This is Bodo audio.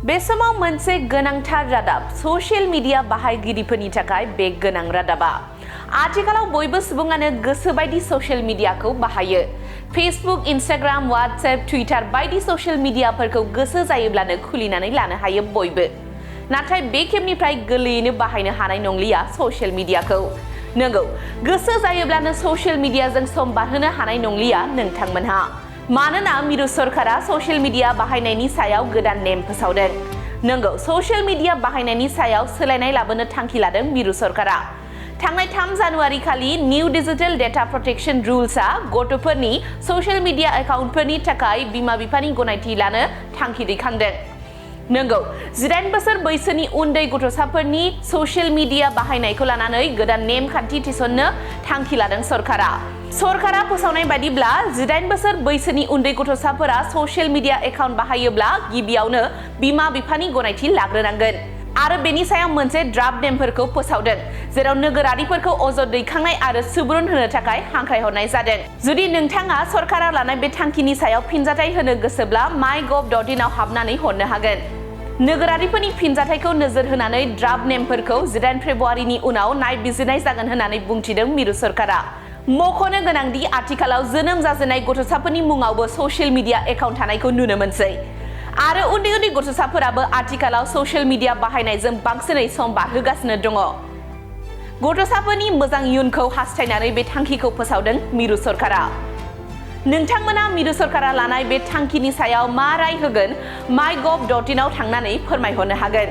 बे समाव मोनसे गोनांथार रादाब ससियेल मिडिया बाहायगिरिफोरनि थाखाय बे गोनां रादाबा आथिखालाव बयबो सुबुङानो गोसो बायदि ससियेल मिडियाखौ बाहायो फेसबुक इन्स्टाग्राम व्हाट्सएप टुइटार बायदि ससियेल मिडियाफोरखौ गोसो जायोब्लानो खुलिनानै लानो हायो बयबो नाथाय बे खेबनिफ्राय गोरलैयैनो बाहायनो हानाय नंलिया ससियेल मिडियाखौ नंगौ गोसो जायोब्लानो ससियेल मिडियाजों सम बारहोनो हानाय नंलिया नोंथांमोनहा मानोना मिरु सरकारा ससियेल मिडिया बाहायनायनि सायाव गोदान नेम फोसावदों नंगौ ससियेल मिडिया बाहायनायनि सायाव सोलायनाय लाबोनो थांखि लादों मिरु सरकारा थांनाय 3 जानुवारि खालि निउ डिजिटल डेटा प्रोटेक्शन रुल्सआ गथ'फोरनि ससियेल मिडिया एकाउन्टफोरनि थाखाय बिमा-बिफानि गनायथि लानो थांखि दैखांदों नंगौ 18 बोसोर बैसोनि उन्दै गथ'साफोरनि ससियेल मिडिया बाहायनायखौ लानानै गोदान नेम खान्थि थिसननो थांखि लादों सरकारा फोसावनाय बायदिब्ला 18 बोसोर बैसोनि उन्दै गथ'साफोरा ससियेल मिडिया एकाउन्ट बाहायोब्ला गिबियावनो बिमा-बिफानि गनायथि लाग्रोनांगोन आरो बेनि सायाव मोनसे ड्राफ्ट नेमफोरखौ फोसावदों जेराव नोगोरारिफोरखौ अजद दैखांनाय आरो सुबुरुन होनो थाखाय हांख्रायहरनाय जादों जुदि नोंथाङा सरकारा लानाय बे थांखिनि सायाव फिनजाथाय होनो गोसोब्ला mygov.in आव हाबनानै हरनो हागोन नोगोरारिफोरनि फिनजाथायखौ नोजोर होनानै ड्राफ्ट नेमफोरखौ 18 फेब्रुआरिनि उनाव नायबिजिरनाय जागोन होननानै बुंथिदों मिरु सरकारा मख'नो गोनांदि आथिखालाव जोनोम जाजेननाय गथ'साफोरनि मुङावबो ससियेल मिडिया एकाउन्ट थानायखौ नुनो मोनसै आरो उन्दै गथ'साफोराबो आथिखालाव ससियेल मिडिया बाहायनायजों बांसिनै सम बारहोगासिनो दङ गथ'साफोरनि मोजां इयुनखौ हास्थायनानै बे थांखिखौ फोसावदों मिरु सरकारा नोंथांमोना मिरु सरकारा लानाय बे थांखिनि सायाव मा राय होगोन mygov.in आव थांनानै फोरमायहरनो हागोन